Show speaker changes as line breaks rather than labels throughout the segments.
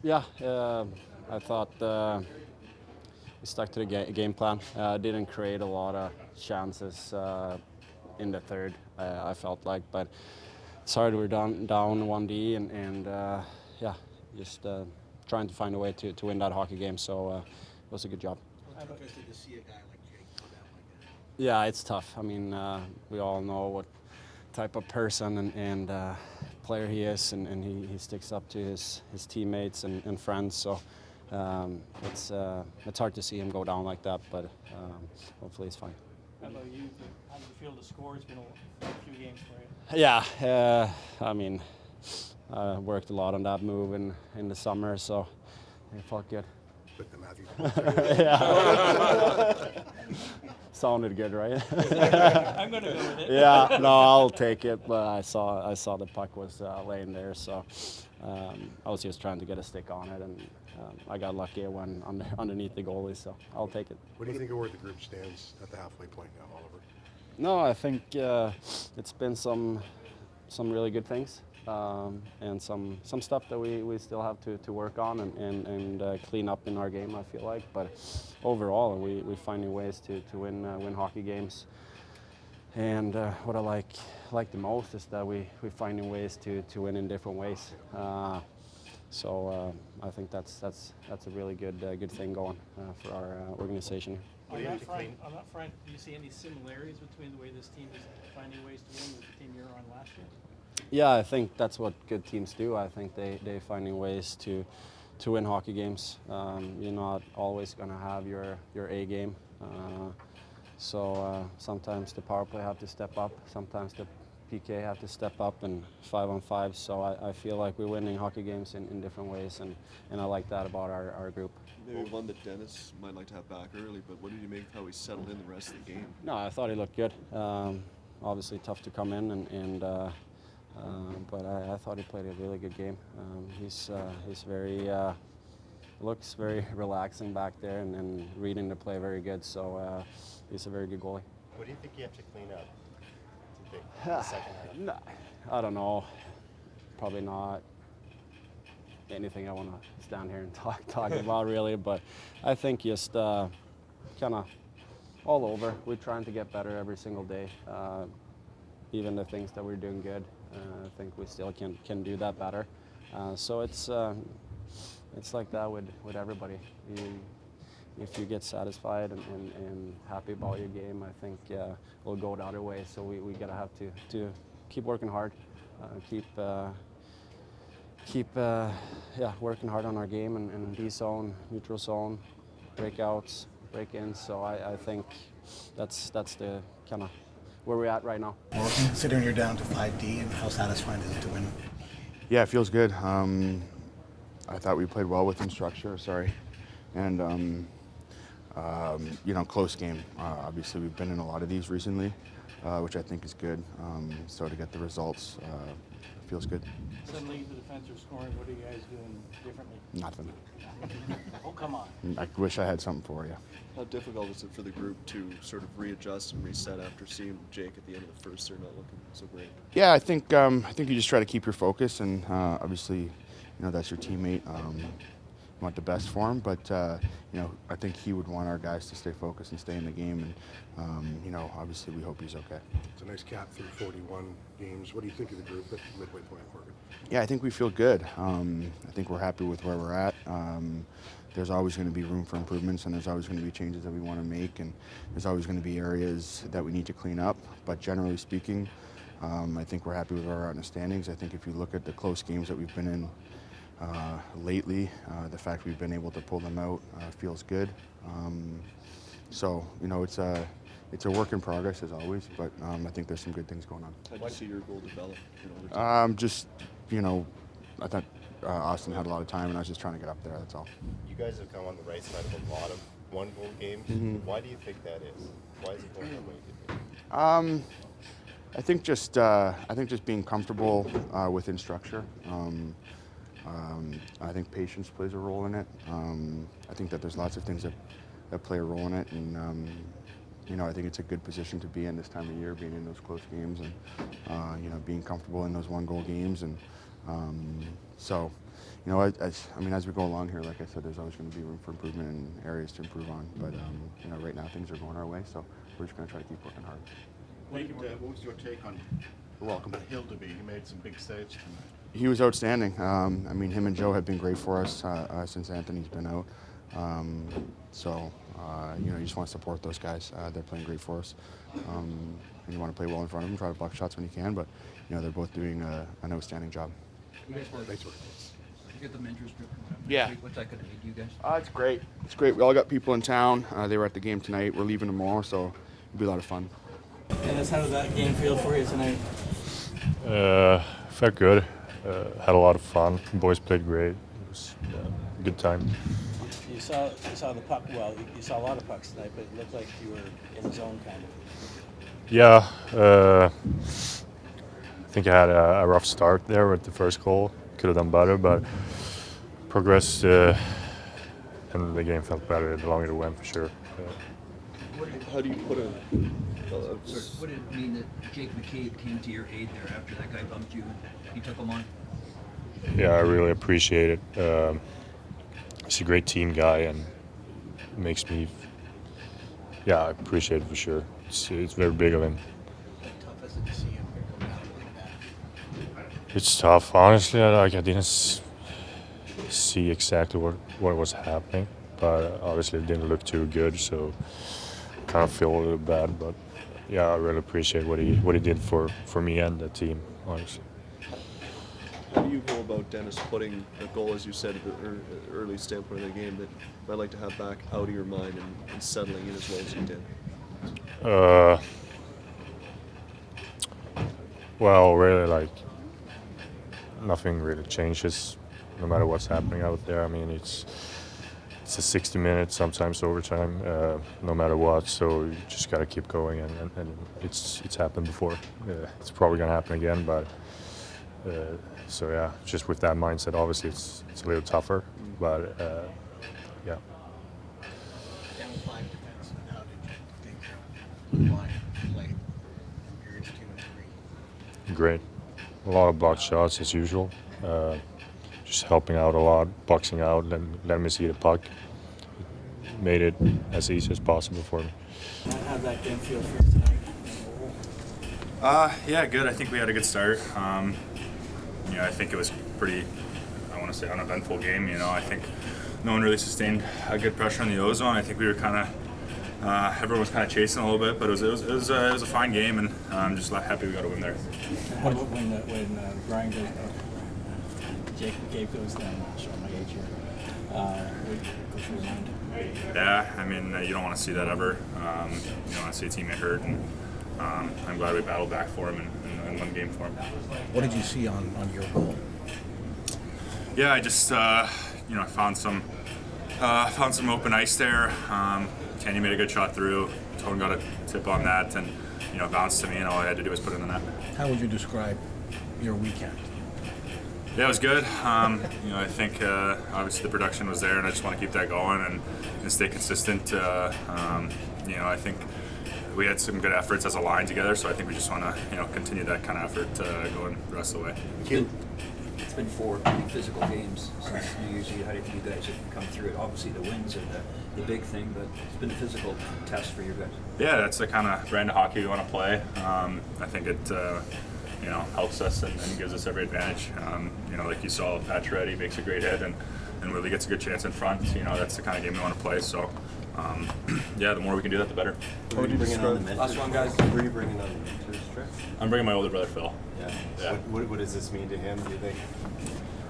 Yeah, I thought we stuck to the game plan. Didn't create a lot of chances in the third, I felt like, but sorry we're down 1D and yeah, just trying to find a way to win that hockey game. So it was a good job.
How tough is it to see a guy like Jake go down like that?
Yeah, it's tough. I mean, we all know what type of person and player he is, and he sticks up to his teammates and friends. So it's hard to see him go down like that, but hopefully it's fine.
How about you? How do you feel the score? It's been a few games for you.
Yeah, I mean, I worked a lot on that move in the summer, so it felt good.
Put the Matthew.
Yeah. Sounded good, right?
I'm going to go with it.
Yeah, no, I'll take it. But I saw the puck was laying there, so I was just trying to get a stick on it, and I got lucky. It went underneath the goalie, so I'll take it.
What do you think of where the group stands at the halfway point now, Oliver?
No, I think it's been some really good things. And some stuff that we still have to work on and clean up in our game, I feel like. But overall, we're finding ways to win hockey games. And what I like the most is that we're finding ways to win in different ways. So I think that's a really good thing going for our organization.
On that front, do you see any similarities between the way this team is finding ways to win with the team you were on last year?
Yeah, I think that's what good teams do. I think they're finding ways to win hockey games. You're not always going to have your A game. So sometimes the power play have to step up. Sometimes the PK have to step up in 5-on-5. So I feel like we're winning hockey games in different ways, and I like that about our group.
Maybe one that Dennis might like to have back early, but what did you make of how he settled in the rest of the game?
No, I thought he looked good. Obviously tough to come in but I thought he played a really good game. He's very looks very relaxing back there and reading the play very good. So he's a very good goalie.
What do you think you have to clean up? Do you think in the second half?
No, I don't know. Probably not anything I want to stand here and talk about really, but I think just kind of all over. We're trying to get better every single day. Even the things that we're doing good, I think we still can do that better. So it's like that with everybody. If you get satisfied and happy about your game, I think it'll go the other way. So we gotta have to keep working hard, keep working hard on our game and D zone, neutral zone, breakouts, break-ins. So I think that's the kind of where we're at right now.
Well, considering you're down to 5D, and how satisfying is it to win?
Yeah, it feels good. I thought we played well within structure, and close game. Obviously, we've been in a lot of these recently, which I think is good. So to get the results, feels good.
Suddenly, the defensive scoring, what are you guys doing differently?
Nothing.
Oh, come on.
I wish I had something for you.
How difficult is it for the group to sort of readjust and reset after seeing Jake at the end of the first? They're not looking so great.
Yeah, I think you just try to keep your focus, and obviously, that's your teammate. You want the best for him, but I think he would want our guys to stay focused and stay in the game, and obviously we hope he's okay.
It's a nice cap through 41 games. What do you think of the group at midway point, Morgan?
Yeah, I think we feel good. I think we're happy with where we're at. There's always going to be room for improvements, and there's always going to be changes that we want to make, and there's always going to be areas that we need to clean up. But generally speaking, I think we're happy with where we're at in the standings. I think if you look at the close games that we've been in lately, the fact we've been able to pull them out feels good. So it's a work in progress as always, but I think there's some good things going on.
How do you see your goal develop?
I thought Austin had a lot of time, and I was just trying to get up there. That's all.
You guys have come on the right side of a lot of one-goal games.
Mm-hmm.
Why do you think that is? Why is it going that way, do you think?
I think just being comfortable within structure. I think patience plays a role in it. I think that there's lots of things that play a role in it, and I think it's a good position to be in this time of year, being in those close games, and being comfortable in those one-goal games, and So, you know, I mean, as we go along here, like I said, there's always going to be room for improvement and areas to improve on. But, you know, right now things are going our way, so we're just going to try to keep working hard.
What was your take on Hildeby? He made some big saves tonight.
He was outstanding. I mean, him and Joe have been great for us since Anthony's been out. You know, you just want to support those guys. They're playing great for us. And you want to play well in front of them, try to block shots when you can, but, you know, they're both doing an outstanding job.
You guys were,
Thanks, Rick.
you get the mentors group coming up
Yeah.
next week. What's that going to mean to you guys?
It's great. It's great. We all got people in town. They were at the game tonight. We're leaving tomorrow, so it'll be a lot of fun.
Dennis, how did that game feel for you tonight?
Felt good. Had a lot of fun. The boys played great. It was a good time.
You saw the puck well. You saw a lot of pucks tonight, but it looked like you were in the zone kind of.
Yeah, I think I had a rough start there with the first goal. Could have done better, but progressed, and the game felt better the longer it went for sure.
How do you put a
What did it mean that Jake McCabe came to your aid there after that guy bumped you? He took him on.
Yeah, I really appreciate it. He's a great team guy and makes me. Yeah, I appreciate it for sure. It's very big of him.
How tough is it to see him go down like that?
It's tough, honestly. I didn't see exactly what was happening, but obviously it didn't look too good, so kind of feel a little bad. But yeah, I really appreciate what he did for me and the team, honestly.
How do you go about, Dennis, putting a goal, as you said, at the early standpoint of the game that I'd like to have back out of your mind and settling in as well as you did?
Well, really, like, nothing really changes no matter what's happening out there. I mean, it's a 60 minutes, sometimes overtime, no matter what. So you just got to keep going, and it's happened before. It's probably gonna happen again, but so yeah, just with that mindset, obviously it's a little tougher, but yeah.
Down 5 defensemen, how did you think your line played in periods 2 and 3?
Great. A lot of blocked shots as usual. Just helping out a lot, boxing out, letting me see the puck. Made it as easy as possible for me.
How did that game feel for you tonight?
Yeah, good. I think we had a good start. You know, I think it was pretty, I want to say, uneventful game. You know, I think no one really sustained a good pressure on the ozone. I think we were kind of, everyone was kind of chasing a little bit, but it was a fine game, and I'm just happy we got a win there.
How about when Brian goes, Jake McCabe goes down? Show my age here. What goes through your mind?
Yeah, I mean, you don't want to see that ever. You don't want to see a teammate hurt, and I'm glad we battled back for him and won the game for him.
What did you see on your goal?
Yeah, I just you know, found some open ice there. Kenny made a good shot through. Tone got a tip on that, and you know, bounced to me, and all I had to do was put it in the net.
How would you describe your weekend?
Yeah, it was good. You know, I think obviously the production was there, and I just want to keep that going and stay consistent. You know, I think we had some good efforts as a line together, so I think we just want to continue that kind of effort going the rest of the way.
It's been 4 pretty physical games since New Year's Eve. How do you think you guys have come through it? Obviously the wins are the big thing, but it's been a physical test for you guys.
Yeah, that's the kind of brand of hockey we want to play. I think it helps us and gives us every advantage. Like you saw, Pacioretty makes a great hit and really gets a good chance in front. That's the kind of game we want to play. So, yeah, the more we can do that, the better.
What are you bringing on the mentors?
Last one, guys.
Who are you bringing on the mentors trip?
I'm bringing my older brother, Phil.
Yeah. What does this mean to him, do you think?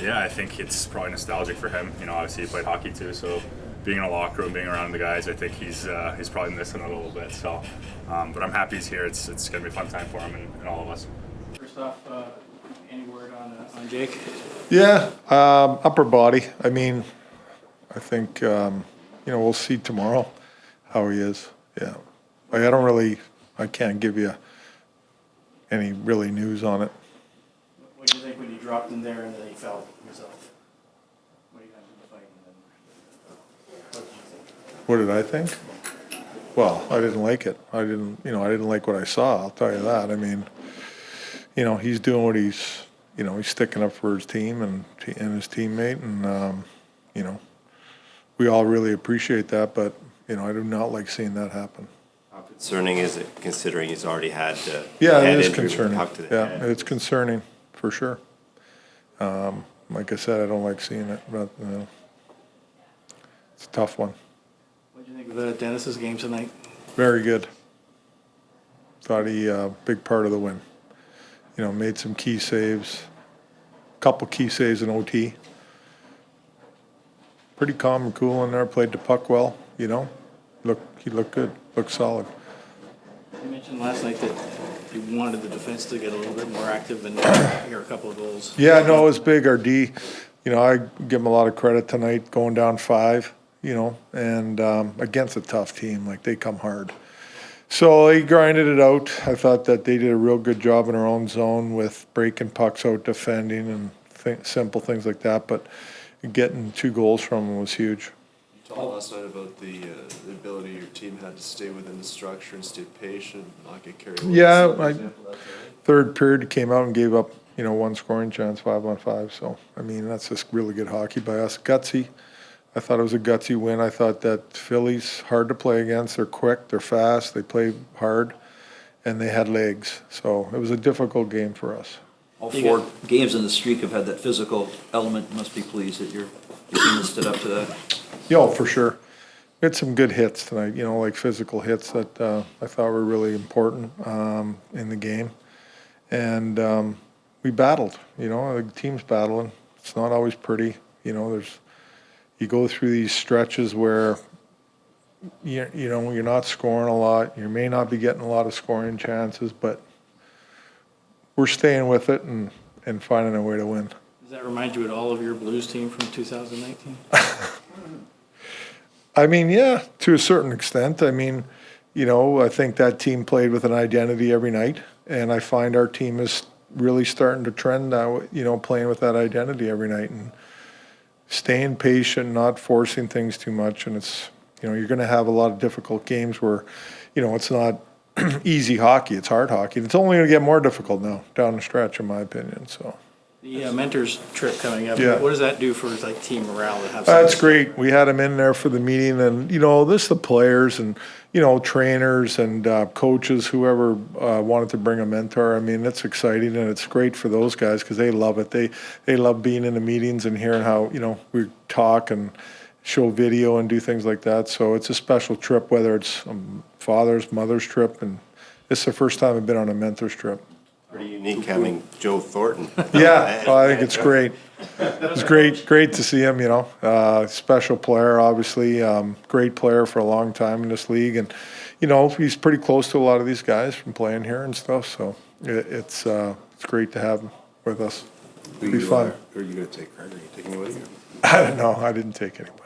Yeah, I think it's probably nostalgic for him. Obviously he played hockey too, so being in a locker room, being around the guys, I think he's probably missing it a little bit. So, but I'm happy he's here. It's going to be a fun time for him and all of us.
First off, any word on Jake?
Yeah, upper body. I mean, I think we'll see tomorrow how he is. Yeah, I can't give you any really news on it.
What do you think when you dropped in there and then he fell himself? What do you think? What did you think?
What did I think? Well, I didn't like it. I didn't like what I saw. I'll tell you that. I mean, he's doing what he's you know, he's sticking up for his team and his teammate, and you know, we all really appreciate that. But you know, I do not like seeing that happen.
How concerning is it, considering he's already had
Yeah,
head
it is
injury with
concerning.
puck to the
Yeah,
head?
it's concerning for sure. Like I said, I don't like seeing it, but you know, it's a tough one.
What do you think of Dennis's game tonight?
Very good. Thought he big part of the win. You know, made some key saves, couple key saves in OT. Pretty calm and cool in there. Played the puck well. You know, he looked good. Looked solid.
You mentioned last night that you wanted the defense to get a little bit more active and hear a couple of goals.
Yeah, no, it was big. Our D, you know, I give him a lot of credit tonight, going down 5. You know, and against a tough team, like they come hard. So he grinded it out. I thought that they did a real good job in our own zone with breaking pucks out, defending, and simple things like that. But getting 2 goals from him was huge.
You talked last night about the ability your team had to stay within the structure and stay patient, not get carried away.
Yeah,
Is that an example of that tonight?
third period came out and gave up, you know, 1 scoring chance, 5-on-5. So I mean, that's just really good hockey by us. Gutsy. I thought it was a gutsy win. I thought that Philly's hard to play against. They're quick, they're fast, they play hard, and they had legs. So it was a difficult game for us.
All 4 games in the streak have had that physical element. You must be pleased that your team has stood up to that.
Yeah, for sure. We had some good hits tonight, you know, like physical hits that I thought were really important in the game. And we battled, you know, the team's battling. It's not always pretty. You know, you go through these stretches where, you know, you're not scoring a lot. You may not be getting a lot of scoring chances, but we're staying with it and finding a way to win.
Does that remind you at all of your Blues team from 2019?
I mean, yeah, to a certain extent. I mean, you know, I think that team played with an identity every night, and I find our team is really starting to trend now, you know, playing with that identity every night and staying patient, not forcing things too much. And it's, you know, you're going to have a lot of difficult games where, you know, it's not easy hockey, it's hard hockey. It's only going to get more difficult now down the stretch, in my opinion. So
The mentors trip coming up.
Yeah.
What does that do for like team morale to have?
that's
somebody-
great. We had him in there for the meeting, and you know, the players and you know, trainers and coaches, whoever wanted to bring a mentor. I mean, it's exciting and it's great for those guys because they love it. They love being in the meetings and hearing how, you know, we talk and show video and do things like that. So it's a special trip, whether it's a father's, mother's trip, and it's the first time I've been on a mentor's trip.
Pretty unique having Joe Thornton.
Yeah, well, I think it's great. It's great to see him, you know. Special player, obviously. Great player for a long time in this league. And, you know, he's pretty close to a lot of these guys from playing here and stuff. So it's great to have him with us. It'll be fun.
Who are you going to take, Craig? Are you taking it with you?
I don't know. I didn't take anybody.